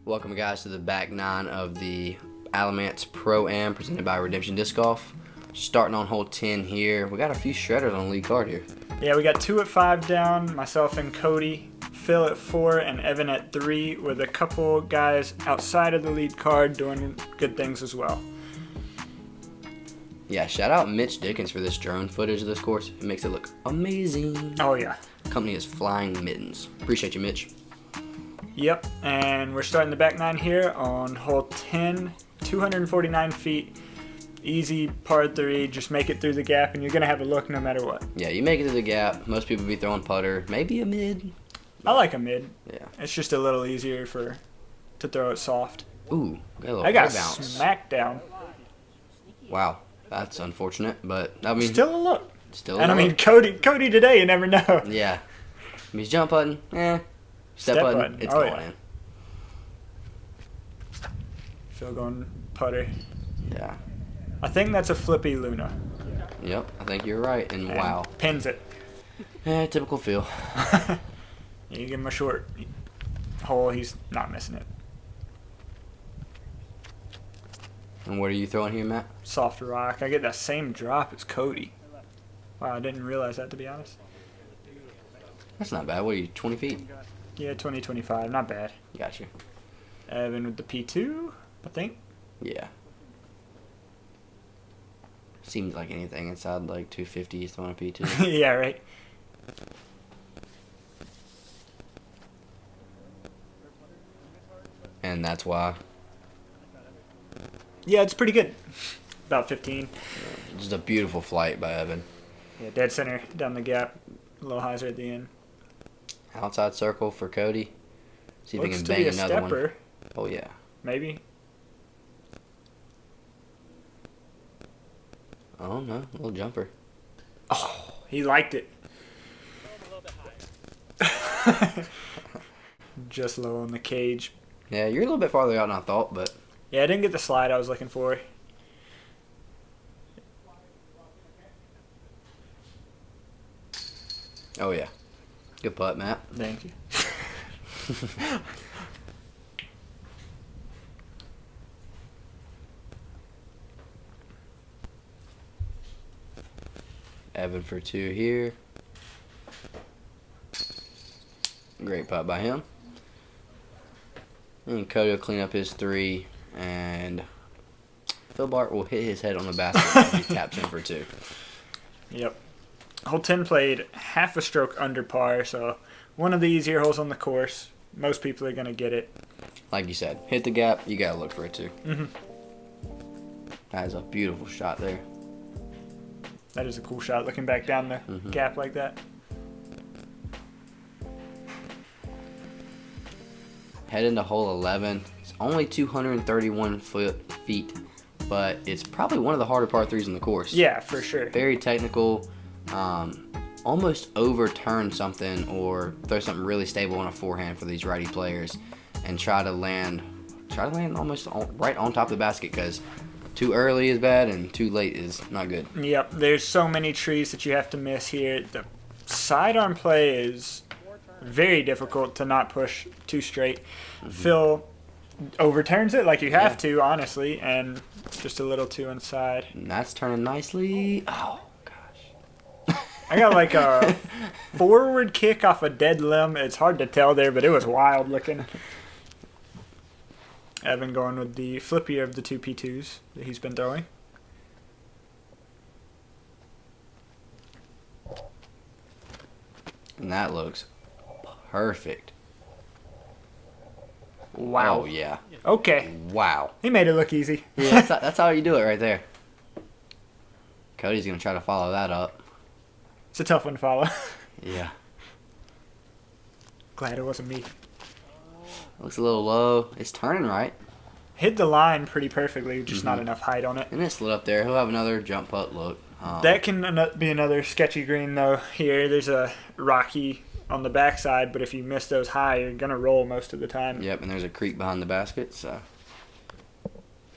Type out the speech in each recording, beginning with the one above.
Welcome, guys, to the back nine of the Alamance Pro-Am presented by Redemption Disc Golf. Starting on hole 10 here. We got a few shredders on the lead card here. Yeah, we got 2 at 5 down, myself and Cody, Phil at 4, and Evan at 3, with a couple guys outside of the lead card doing good things as well. Yeah, shout out Mitch Dickens for this drone footage of this course. It makes it look amazing. Oh, yeah. The company is Flying Mittens. Appreciate you, Mitch. Yep, and we're starting the back nine here on hole 10, 249 feet, easy par 3, just make it through the gap and you're going to have a look no matter what. Yeah, you make it through the gap. Most people be throwing putter, maybe a mid. I like a mid. Yeah. It's just a little easier to throw it soft. Ooh, got a little I got bounce. smacked down. Wow, that's unfortunate, but I mean, Still a look. Still. And I mean, Cody today, you never know. Yeah. I mean, he's jump putting, Step button, it's going in. Phil going putter. Yeah. I think that's a flippy Luna. Yep, I think you're right, and wow. Pins it. Typical Phil. You give him a short hole, he's not missing it. And what are you throwing here, Matt? Soft rock. I get that same drop as Cody. Wow, I didn't realize that, to be honest. That's not bad. What are you, 20 feet? Yeah, 20-25, not bad. Gotcha. Evan with the P2, I think. Yeah. Seems like anything inside like 250 is throwing a P2. Yeah, right. And that's why. Yeah, it's pretty good. About 15. Just a beautiful flight by Evan. Yeah, dead center down the gap. A little hyzer at the end. Outside circle for Cody. See if he Looks can to be bang a another stepper. one. Oh, yeah. Maybe. Oh, no. A little jumper. Oh, he liked it. Just low on the cage. Yeah, you're a little bit farther out than I thought, but... Yeah, I didn't get the slide I was looking for. Oh, yeah. Good putt, Matt. Thank you. Evan for 2 here. Great putt by him. And Cody will clean up his 3, and Phil Bart will hit his head on the basket as he taps in for 2. Yep. Hole 10 played half a stroke under par, so one of the easier holes on the course. Most people are going to get it. Like you said, hit the gap, you got to look for it too. Mm-hmm. That is a beautiful shot there. That is a cool shot, looking back down the gap like that. Head into hole 11. It's only 231 feet, but it's probably one of the harder par 3s in the course. Yeah, for sure. Very technical. Almost overturn something or throw something really stable on a forehand for these righty players and try to land almost right on top of the basket, because too early is bad and too late is not good. Yep, there's so many trees that you have to miss here. The sidearm play is very difficult to not push too straight. Phil overturns it like you have to, honestly, and just a little too inside. And that's turning nicely. Oh, gosh. I got like a forward kick off a dead limb. It's hard to tell there, but it was wild looking. Evan going with the flippier of the 2 P2s that he's been throwing. And that looks perfect. Wow. Oh, yeah. Okay. Wow. He made it look easy. Yeah, that's how you do it right there. Cody's going to try to follow that up. It's a tough one to follow. Yeah. Glad it wasn't me. Looks a little low. It's turning right. Hit the line pretty perfectly, just not enough height on it. And it slid up there. He'll have another jump putt look. That can be another sketchy green, though. Here, there's a rocky on the backside, but if you miss those high, you're going to roll most of the time. Yep, and there's a creek behind the basket, so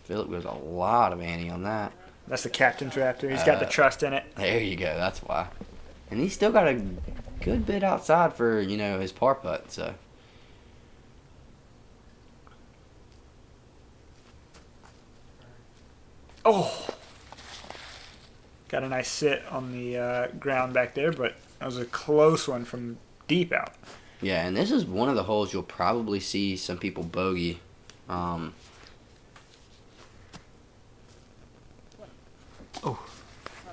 Philip goes a lot of ante on that. That's the captain's raptor. He's got the trust in it. There you go. That's why. And he's still got a good bit outside for, his par putt, so. Oh! Got a nice sit on the ground back there, but that was a close one from deep out. Yeah, and this is one of the holes you'll probably see some people bogey.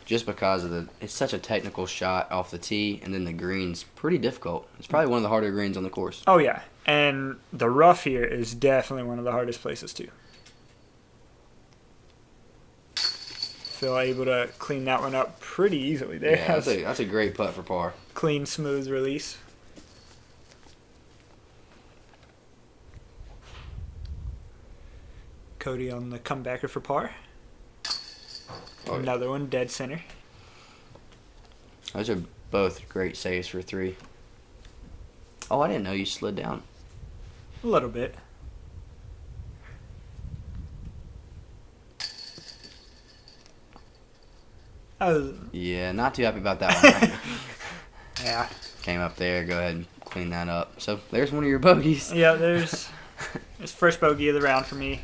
Just because of it's such a technical shot off the tee, and then the green's pretty difficult. It's probably one of the harder greens on the course. Oh, yeah. And the rough here is definitely one of the hardest places, too. Phil able to clean that one up pretty easily there. Yeah, that's a great putt for par. Clean, smooth release. Cody on the comebacker for par. Oh, Another one, dead center. Those are both great saves for 3. Oh, I didn't know you slid down. A little bit. Oh. Yeah, not too happy about that one. Right? Yeah. Came up there, go ahead and clean that up. So there's one of your bogeys. Yeah, there's first bogey of the round for me.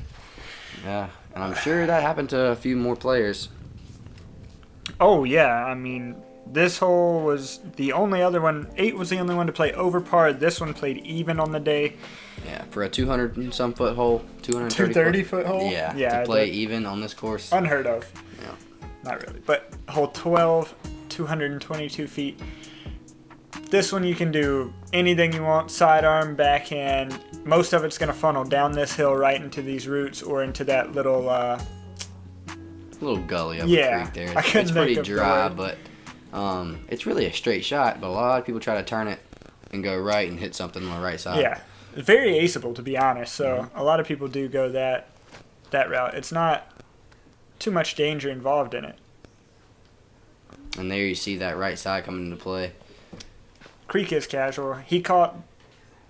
Yeah, and I'm sure that happened to a few more players. Oh, yeah. I mean, this hole was the only other one. 8 was the only one to play over par. This one played even on the day. Yeah, for a 200 and some foot hole, 230 foot hole? Yeah, Yeah, to play even on this course. Unheard of. Yeah. Not really. But hole 12, 222 feet. This one you can do anything you want, sidearm, backhand. Most of it's going to funnel down this hill right into these roots or into that little... little gully up yeah, the creek there. I couldn't It's pretty think of the dry, word. but it's really a straight shot. But a lot of people try to turn it and go right and hit something on the right side. Yeah, very aceable to be honest. So a lot of people do go that route. It's not too much danger involved in it. And there you see that right side coming into play. Creek is casual. He caught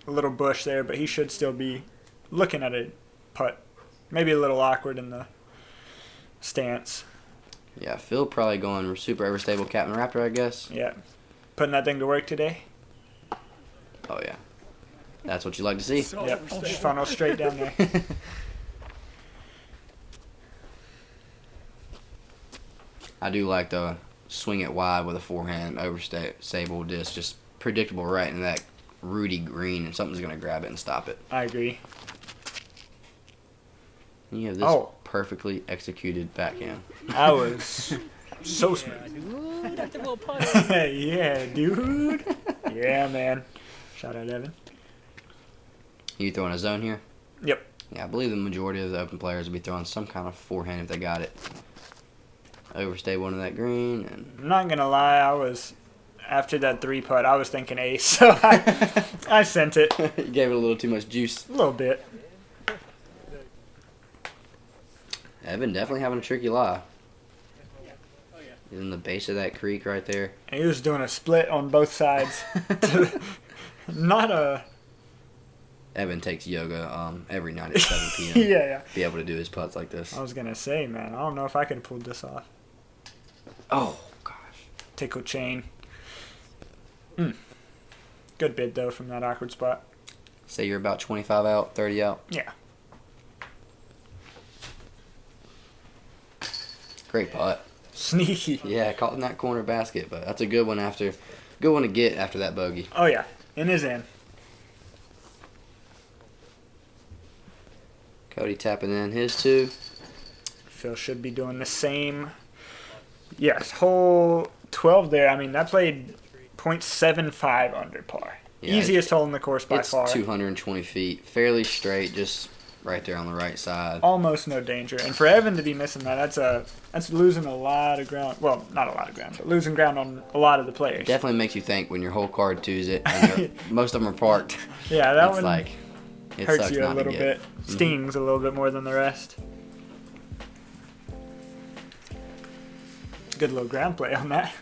a little bush there, but he should still be looking at a putt. Maybe a little awkward in the stance. Yeah, Phil probably going super overstable Captain Raptor, I guess. Yeah. Putting that thing to work today. Oh, yeah. That's what you like to see. Yep. Just funnel straight down there. I do like the swing it wide with a forehand overstable disc. Just predictable right in that rooty green, and something's going to grab it and stop it. I agree. And you have this perfectly executed backhand. I was so smooth. Yeah, dude. Yeah, man. Shout out, Evan. You throwing a zone here? Yep. Yeah, I believe the majority of the open players will be throwing some kind of forehand if they got it. Overstable into that green. And I'm not going to lie, after that 3-putt, I was thinking ace, so I sent it. You gave it a little too much juice. A little bit. Evan definitely having a tricky lie. He's in the base of that creek right there. And he was doing a split on both sides. Not a... Evan takes yoga every night at 7 p.m. Yeah. Be able to do his putts like this. I was going to say, man, I don't know if I could have pulled this off. Oh, gosh. Tickle chain. Good bid, though, from that awkward spot. Say you're about 25 out, 30 out. Yeah. Great putt. Sneaky. Yeah, caught in that corner basket, but that's a good one to get after that bogey. Oh, yeah. In his end. Cody tapping in his 2. Phil should be doing the same. Yes, hole 12 there. I mean, that played .75 under par. Yeah, Easiest hole in the course by far. It's 220 feet. Fairly straight, just right there on the right side. Almost no danger. And for Evan to be missing that, that's losing a lot of ground. Well, not a lot of ground, but losing ground on a lot of the players. Definitely makes you think when your whole card twos it, and most of them are parked. Yeah, that it's one like, it hurts sucks you a not little to bit. get. Stings a little bit more than the rest. Good little ground play on that.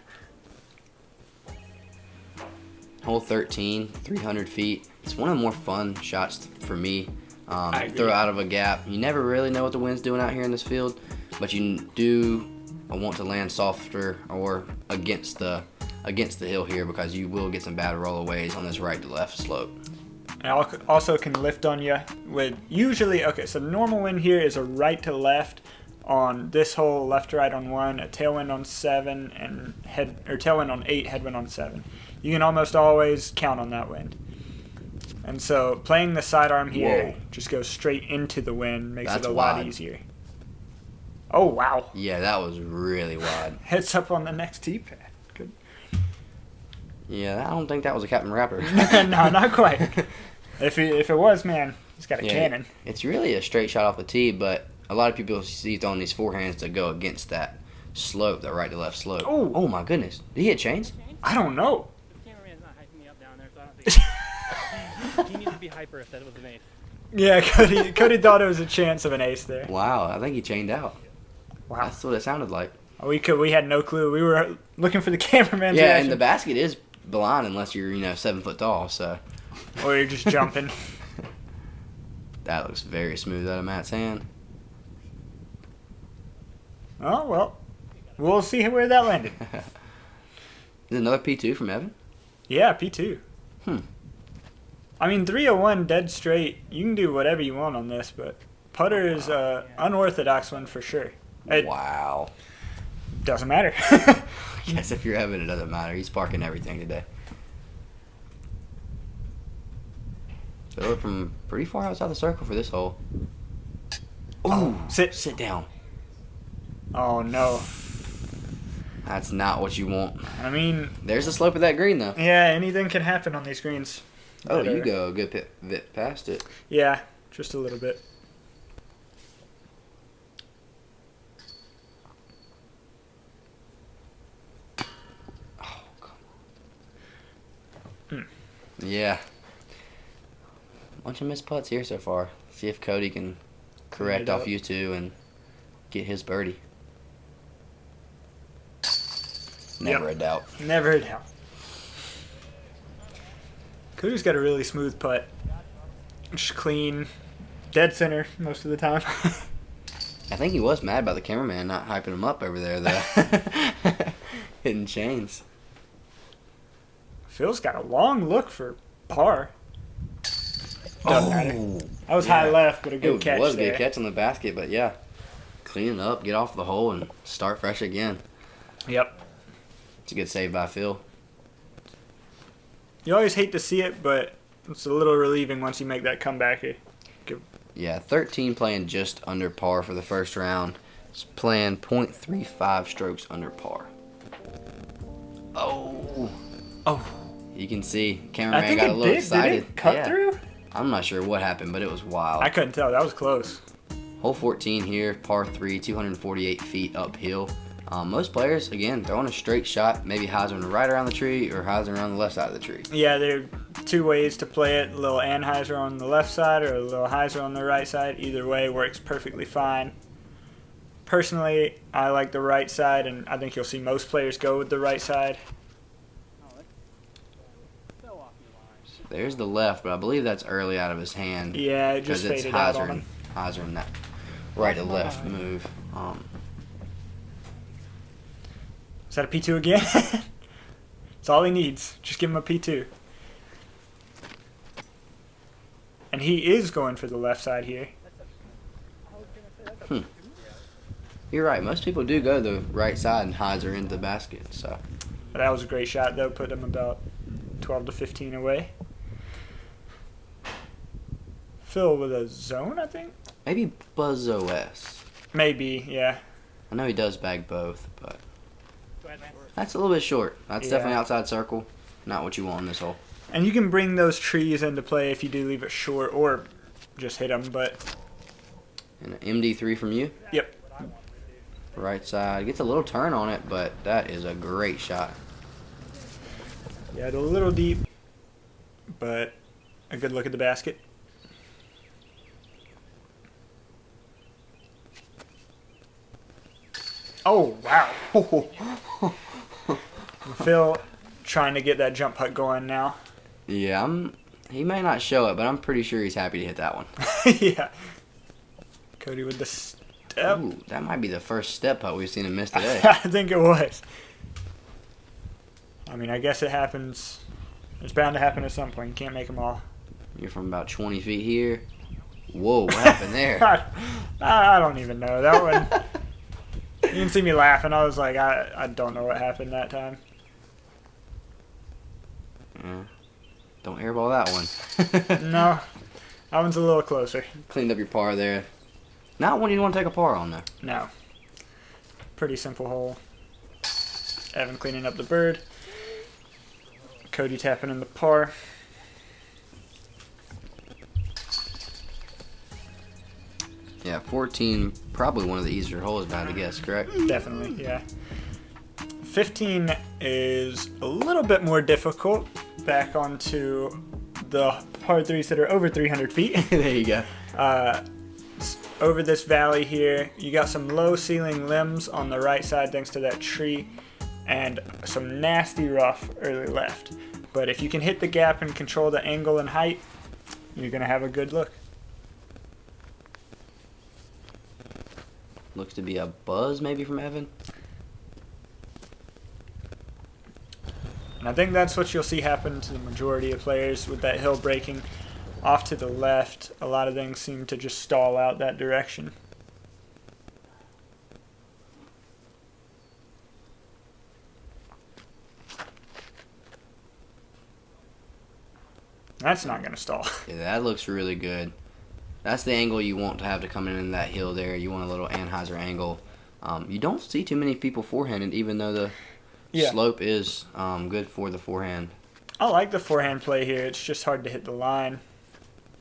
Hole 13, 300 feet. It's one of the more fun shots for me. I agree. Throw out of a gap. You never really know what the wind's doing out here in this field, but you do want to land softer or against the hill here, because you will get some bad rollaways on this right to left slope. And also can lift on you with usually, okay, so the normal wind here is a right to left on this hole, left to right on 1, a tailwind on 7, and tailwind on 8, headwind on 7. You can almost always count on that wind. And so playing the sidearm here just goes straight into the wind, makes it a lot easier. Oh, wow. Yeah, that was really wide. Hits up on the next tee pad. Good. Yeah, I don't think that was a Captain Rapper. No, not quite. If it was, man, he's got a cannon. It's really a straight shot off the tee, but a lot of people see throwing these forehands to go against that slope, the right to left slope. Oh my goodness. Did he hit chains? I don't know. The cameraman's not hyping me up down there, so I don't think he needs to be hyper if that was an ace. Yeah, Cody thought it was a chance of an ace there. Wow, I think he chained out. Wow. That's what it sounded like. We had no clue. We were looking for the cameraman's Yeah, reaction. and the basket is blind unless you're 7 foot tall, so. Or you're just jumping. That looks very smooth out of Matt's hand. Oh, well. We'll see where that landed. Is it another P2 from Evan? Yeah, P2. I mean, 301 dead straight. You can do whatever you want on this, but putter is an unorthodox one for sure. Wow. Doesn't matter. I guess if you're Evan, it doesn't matter. He's parking everything today. Throw it from pretty far outside the circle for this hole. Ooh, sit down. Oh, no. That's not what you want. I mean... There's the slope of that green, though. Yeah, anything can happen on these greens. Oh, you go a good bit past it. Yeah, just a little bit. Oh, come on. Yeah. Bunch of missed putts here so far. See if Cody can correct off you two and get his birdie. Never a doubt. Never a doubt. Cody's got a really smooth putt. Just clean. Dead center most of the time. I think he was mad about the cameraman not hyping him up over there, though. Hitting chains. Phil's got a long look for par. Doesn't matter. That was high left, but a good catch there. It was a good catch on the basket, but yeah. Clean it up, get off the hole, and start fresh again. Yep. It's a good save by Phil. You always hate to see it, but it's a little relieving once you make that comeback here. Yeah, 13 playing just under par for the first round. It's playing .35 strokes under par. Oh. You can see, cameraman got a little excited. Did it cut through? I'm not sure what happened, but it was wild. I couldn't tell. That was close. Hole 14 here, par 3, 248 feet uphill. Most players, again, throwing a straight shot, maybe hyzering right around the tree or hyzering around the left side of the tree. Yeah, there are two ways to play it. A little anhyzer on the left side or a little hyzer on the right side. Either way works perfectly fine. Personally, I like the right side, and I think you'll see most players go with the right side. There's the left, but I believe that's early out of his hand. Yeah, it just faded out on him. Hyzering that right to left move. Is that a P2 again? That's all he needs. Just give him a P2. And he is going for the left side here. You're right. Most people do go the right side and hyzer into the basket. So. But that was a great shot, though. Put him about 12 to 15 away. Phil with a zone, I think? Maybe Buzz OS. Maybe, yeah. I know he does bag both, but that's a little bit short. That's definitely outside circle. Not what you want in this hole. And you can bring those trees into play if you do leave it short or just hit them, but... And an MD3 from you? Yep. Right side. Gets a little turn on it, but that is a great shot. Yeah, it's a little deep, but a good look at the basket. Oh, wow. Phil trying to get that jump putt going now. Yeah, he may not show it, but I'm pretty sure he's happy to hit that one. Yeah. Cody with the step. Ooh, that might be the first step putt we've seen him miss today. I think it was. I mean, I guess it happens. It's bound to happen at some point. You can't make them all. You're from about 20 feet here. Whoa, what happened there? I don't even know. That one... You can see me laughing. I was like, I don't know what happened that time. Yeah. Don't airball that one. No, that one's a little closer. Cleaned up your par there. Not one you want to take a par on there. No. Pretty simple hole. Evan cleaning up the bird. Cody tapping in the par. Yeah, 14, probably one of the easier holes, if I had to guess, correct? Definitely, yeah. 15 is a little bit more difficult. Back onto the par 3s that are over 300 feet. There you go. Over this valley here, you got some low ceiling limbs on the right side thanks to that tree, and some nasty rough early left. But if you can hit the gap and control the angle and height, you're going to have a good look. Looks to be a buzz maybe from Evan. And I think that's what you'll see happen to the majority of players with that hill breaking off to the left. A lot of things seem to just stall out that direction. That's not going to stall. Yeah, that looks really good. That's the angle you want to have to come in that hill there. You want a little Anheuser angle. You don't see too many people forehanded, even though the slope is good for the forehand. I like the forehand play here. It's just hard to hit the line.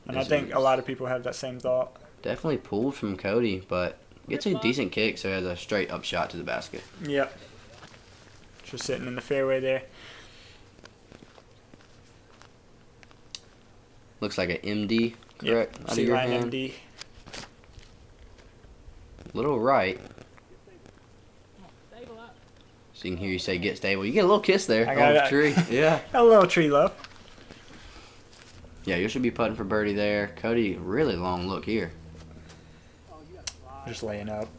And I think a lot of people have that same thought. Definitely pulled from Cody, but gets a decent kick, so he has a straight up shot to the basket. Yep. Just sitting in the fairway there. Looks like an MD, correct? Yep. Out of your C-line hand. MD. Little right. So you can hear you say get stable. You get a little kiss there I on got the it. tree. Yeah. A little tree love. Yeah, you should be putting for birdie there. Cody, really long look here. Just laying up.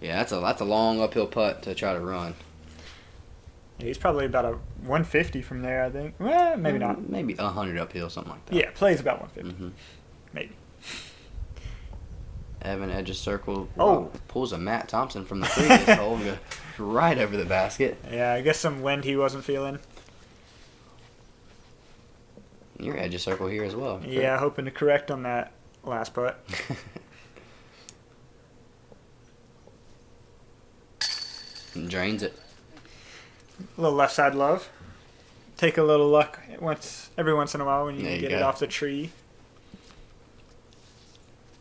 Yeah, that's a long uphill putt to try to run. Yeah, he's probably about a 150 from there, I think. Well, maybe not. Maybe 100 uphill, something like that. Yeah, plays about 150. Mhm. Maybe. Evan edges circle. Oh. Pulls a Matt Thompson from the previous hole and goes right over the basket. Yeah, I guess some wind he wasn't feeling. Your edge of circle here as well. Yeah, hoping to correct on that last putt. Drains it. A little left side love. Take a little luck every once in a while when you There can you get it go. off the tree.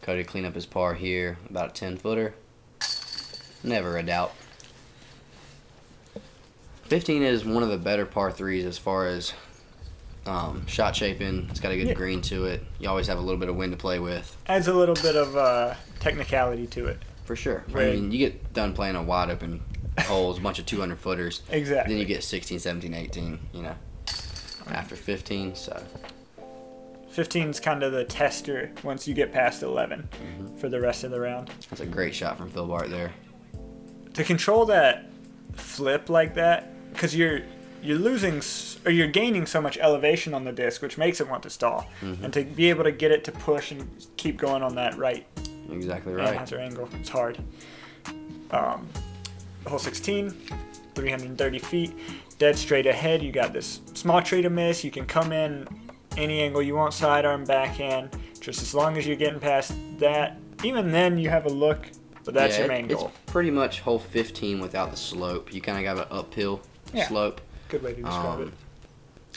Cody clean up his par here, about a 10-footer. Never a doubt. 15 is one of the better par 3s as far as shot shaping. It's got a good green to it. You always have a little bit of wind to play with. Adds a little bit of technicality to it. For sure. Right. I mean, you get done playing a wide open holes, a bunch of 200-footers. Exactly. Then you get 16, 17, 18, after 15. So 15's kind of the tester once you get past 11 for the rest of the round. that's a great shot from Phil Bart there. To control that flip like that, because you're losing or you're gaining so much elevation on the disc, which makes it want to stall, and to be able to get it to push and keep going on that right Exactly right. Anheuser angle, it's hard. Hole 16, 330 feet, dead straight ahead. You got this small tree to miss. You can come in any angle you want, sidearm, backhand, just as long as you're getting past that. Even then, you have a look, but that's your main goal. It's pretty much hole 15 without the slope. You kind of got an uphill slope. Good way to describe it.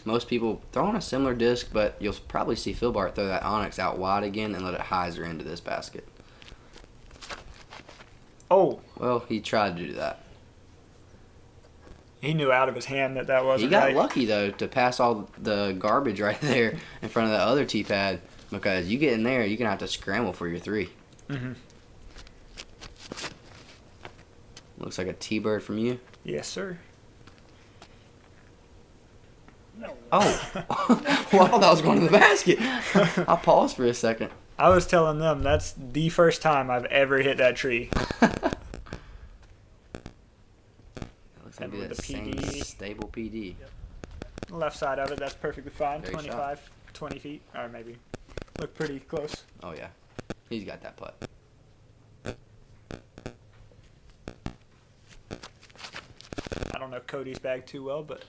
Most people throw on a similar disc, but you'll probably see Phil Bart throw that Onyx out wide again and let it hyzer into this basket. Oh, Well, he tried to do that. he knew out of his hand that wasn't He got right. lucky, though, to pass all the garbage right there in front of that other tee pad, because you get in there, you're going to have to scramble for your 3. Looks like a T-bird from you. Yes, sir. Oh. Well, I thought that was going to the basket. I paused for a second. I was telling them that's the first time I've ever hit that tree. Looks like with that the same PD. stable PD. Left side of it, that's perfectly fine. Great 25, 20 feet, or maybe. Look pretty close. Oh, yeah. He's got that putt. know Cody's bag too well, but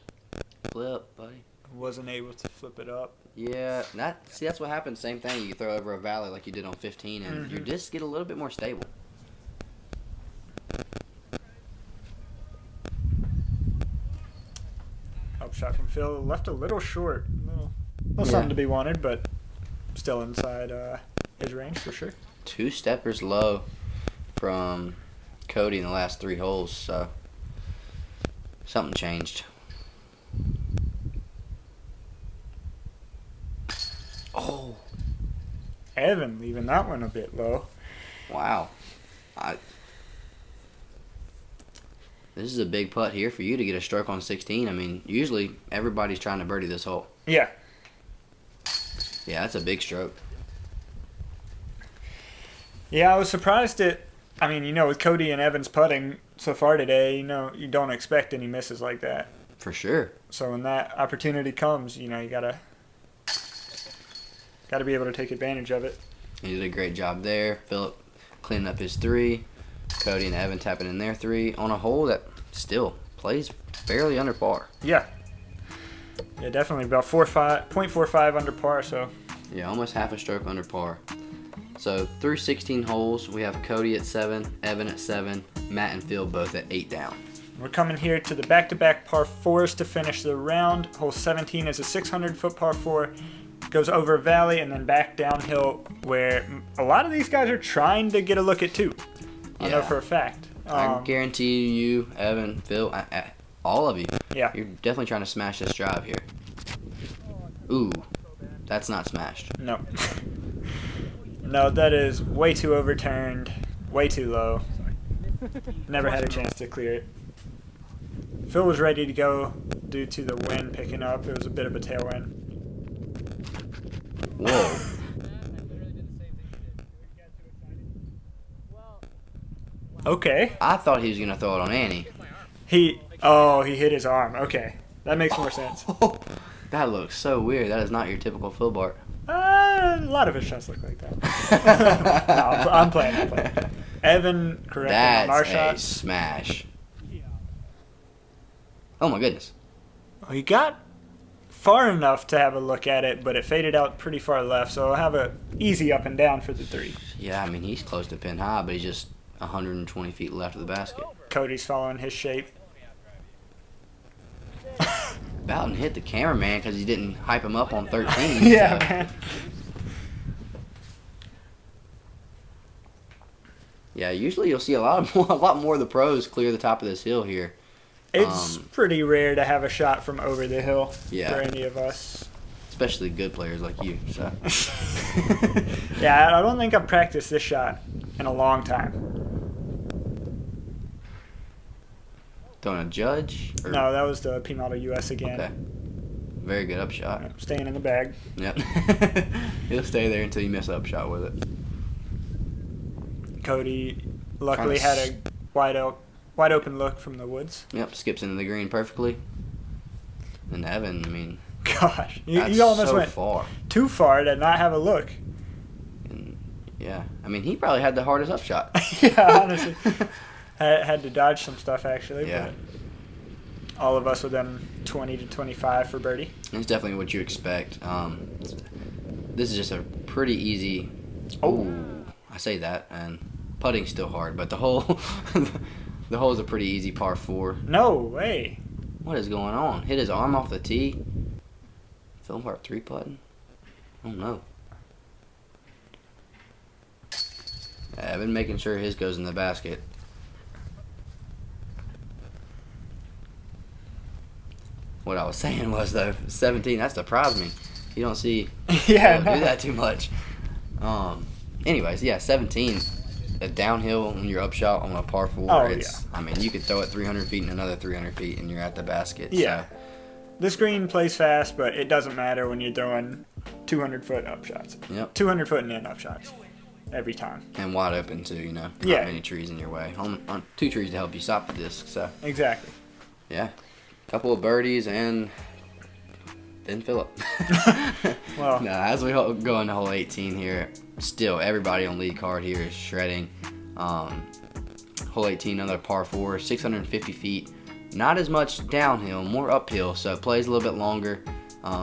Flip, buddy. wasn't able to flip it up. Yeah, that's what happens. Same thing. You throw over a valley like you did on 15, and your discs get a little bit more stable. Up shot from Phil, left a little short. Little something to be wanted, but still inside his range for sure. 2 steppers low from Cody in the last 3 holes, so something changed. Oh, Evan leaving that one a bit low. wow. This is a big putt here for you to get a stroke on 16. I mean, usually everybody's trying to birdie this hole. Yeah. Yeah, that's a big stroke. Yeah, I was surprised I mean, with Cody and Evan's putting so far today, you don't expect any misses like that. For sure. So when that opportunity comes, you gotta be able to take advantage of it. He did a great job there. Philip cleaning up his 3. Cody and Evan tapping in their 3 on a hole that still plays barely under par. Yeah. Yeah, definitely about 0.45 under par, so. Yeah, almost half a stroke under par. So through 16 holes, we have Cody at 7, Evan at 7, Matt and Phil both at 8 down. We're coming here to the back-to-back par 4s to finish the round. Hole 17 is a 600-foot par 4. Goes over a valley and then back downhill, where a lot of these guys are trying to get a look at 2. I know for a fact. I guarantee you, Evan, Phil, all of you, Yeah. you're definitely trying to smash this drive here. Ooh, that's not smashed. No. No, that is way too overturned, way too low. Never had a chance to clear it. Phil was ready to go due to the wind picking up. It was a bit of a tailwind. Whoa. Okay. I thought he was going to throw it on Annie. He hit his arm. Okay. That makes more sense. That looks so weird. That is not your typical Phil Bart. A lot of his shots look like that. No, I'm playing. Evan correcting on our That's a shots. smash. Oh my goodness. He got far enough to have a look at it, but it faded out pretty far left, so I'll have a easy up and down for the 3. Yeah, I mean, he's close to pin high, but he's just 120 feet left of the basket. Cody's following his shape. Bowden hit the cameraman because he didn't hype him up on 13. Yeah, so. man. Yeah, usually you'll see a lot more of the pros clear the top of this hill here. It's pretty rare to have a shot from over the hill for any of us. Especially good players like you. So. Yeah, I don't think I've practiced this shot in a long time. Don't a judge? Or? No, that was the P Model US again. Okay. Very good upshot. Staying in the bag. Yep. He'll stay there until you miss upshot with it. Cody luckily had a wide open look from the woods. Yep, skips into the green perfectly. And Evan, I mean, gosh, that's you almost so went far. Too far to not have a look. And yeah, I mean, he probably had the hardest upshot. Yeah, honestly. Had to dodge some stuff, actually. Yeah. But all of us within 20 to 25 for birdie. It's definitely what you expect. This is just a pretty easy. Oh, I say that, and putting's still hard, but the hole, the hole is a pretty easy par 4. No way. What is going on? Hit his arm off the tee. Phil Bart 3-putting. Oh no. Evan making sure his goes in the basket. What I was saying was, though, 17, that surprised me. You don't see Yeah, do that too much. Anyways, yeah, 17, a downhill when you're upshot on a par 4. I mean, you could throw it 300 feet and another 300 feet, and you're at the basket. Yeah. So. This green plays fast, but it doesn't matter when you're throwing 200-foot upshots. Yep. 200-foot and in upshots every time. And wide open, too, Not many trees in your way. On 2 trees to help you stop the disc, so. Exactly. Yeah. Couple of birdies and then Philip. Well, no, as we go into hole 18 here, still everybody on lead card here is shredding. Hole 18, another par 4, 650 feet, not as much downhill, more uphill, so it plays a little bit longer.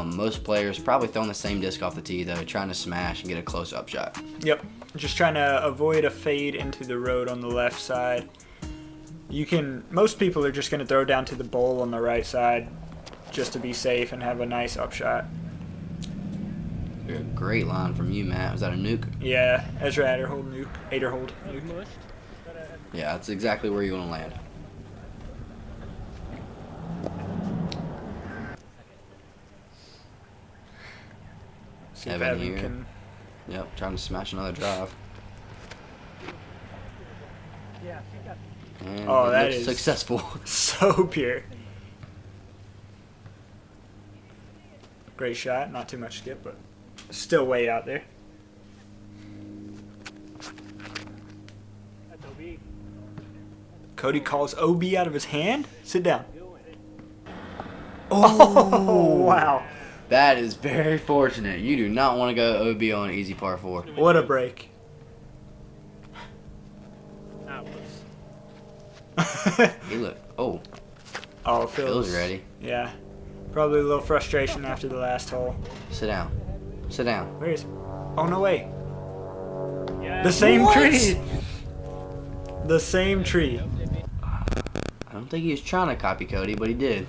Most players probably throwing the same disc off the tee, though, trying to smash and get a close-up shot. Yep, just trying to avoid a fade into the road on the left side. Most people are just going to throw down to the bowl on the right side just to be safe and have a nice upshot. A great line from you, Matt. Was that a nuke? Yeah, Ezra Aderhold nuke. Aderhold nuke. Mushed. Yeah, that's exactly where you want to land. See if Evan Evan here. can. Yep, trying to smash another drive. Yeah, she got And Oh, it that looks is- successful. So pure. Great shot, not too much skip, but still way out there. that's OB. Cody calls OB out of his hand. Sit down. Oh, Oh, wow. that is very fortunate. You do not want to go OB on an easy par 4. What a break. That was. He look. Oh, Oh, Phil's ready. Yeah. Probably a little frustration after the last hole. Sit down. Sit down. Where is? Oh, no way. Yeah. The same What? tree. The same tree. I don't think he was trying to copy Cody, but he did.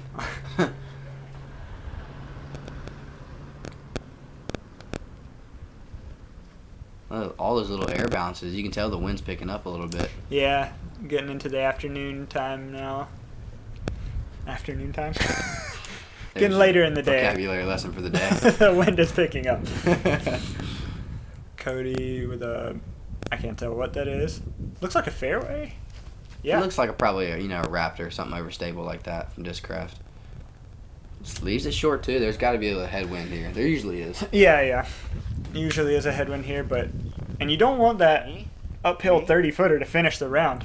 All those little air bounces, you can tell the wind's picking up a little bit. Yeah, getting into the afternoon time now. Afternoon time? Getting There's later a in the day. Vocabulary lesson for the day. The wind is picking up. Cody with a, I can't tell what that is. Looks like a fairway. Yeah. It looks like probably a Raptor, something overstable like that from Discraft. Just leaves it short too. There's got to be a headwind here. There usually is. Yeah. Usually is a headwind here, and you don't want that uphill 30-footer to finish the round.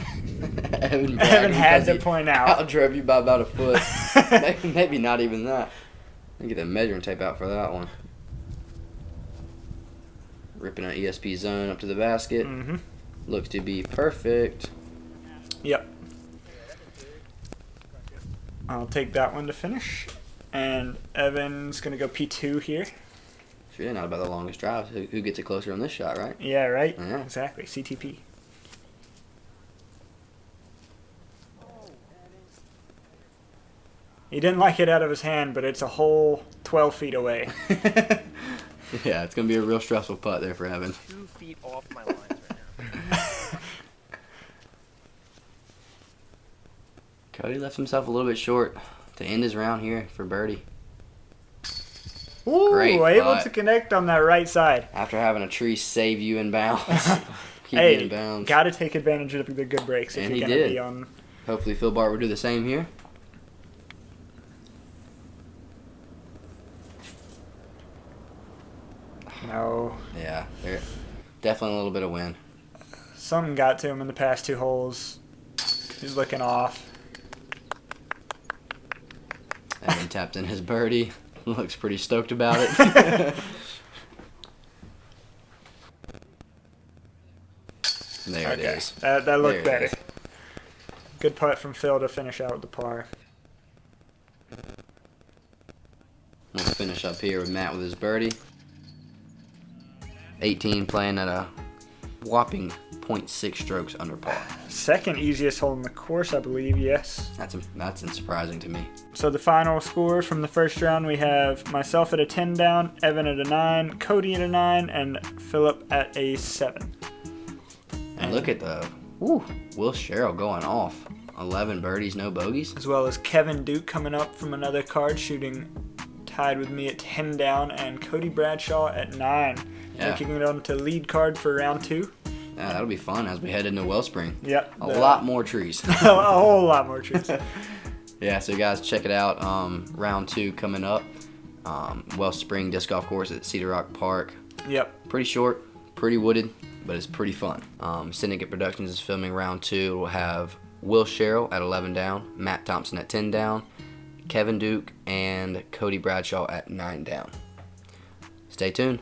Evan had to point out. Outdrove you by about a foot. maybe not even that. Let me get the measuring tape out for that one. Ripping an ESP zone up to the basket. Mm-hmm. Looks to be perfect. Yep. I'll take that one to finish. And Evan's going to go P2 here. It's really not about the longest drive. Who gets it closer on this shot, right? Yeah, right? Yeah. Exactly. CTP. He didn't like it out of his hand, but it's a whole 12 feet away. Yeah, it's going to be a real stressful putt there for Evan. 2 feet off my lines right now. Cody left himself a little bit short to end his round here for birdie. Ooh, Great able putt. to connect on that right side. After having a tree save you in bounds. Keep you Hey, in bounds. got to take advantage of the good breaks if And you're he going to did. be on. Hopefully Phil Bart will do the same here. No. Yeah, definitely a little bit of wind. Something got to him in the past 2 holes. He's looking off. Evan tapped in his birdie. Looks pretty stoked about it. There it is. That There looked it better. is. Good putt from Phil to finish out with the par. We'll finish up here with Matt with his birdie. 18 playing at a whopping 0.6 strokes under par. Second easiest hole in the course, I believe, yes. That's surprising to me. So the final score from the first round, we have myself at a 10 down, Evan at a 9, Cody at a 9, and Philip at a 7. And look at the Will Sherrill going off. 11 birdies, no bogeys. As well as Kevin Duke coming up from another card, shooting tied with me at 10 down, and Cody Bradshaw at 9. Yeah. Making it on to lead card for round 2. Yeah, that'll be fun as we head into Wellspring. Yep. A lot more trees. a whole lot more trees. Yeah, so guys, check it out. Round 2 coming up. Wellspring Disc Golf Course at Cedarock Park. Yep. Pretty short, pretty wooded, but it's pretty fun. Syndicate Productions is filming round 2. We'll have Will Sherrill at 11 down, Matt Thompson at 10 down, Kevin Duke, and Cody Bradshaw at 9 down. Stay tuned.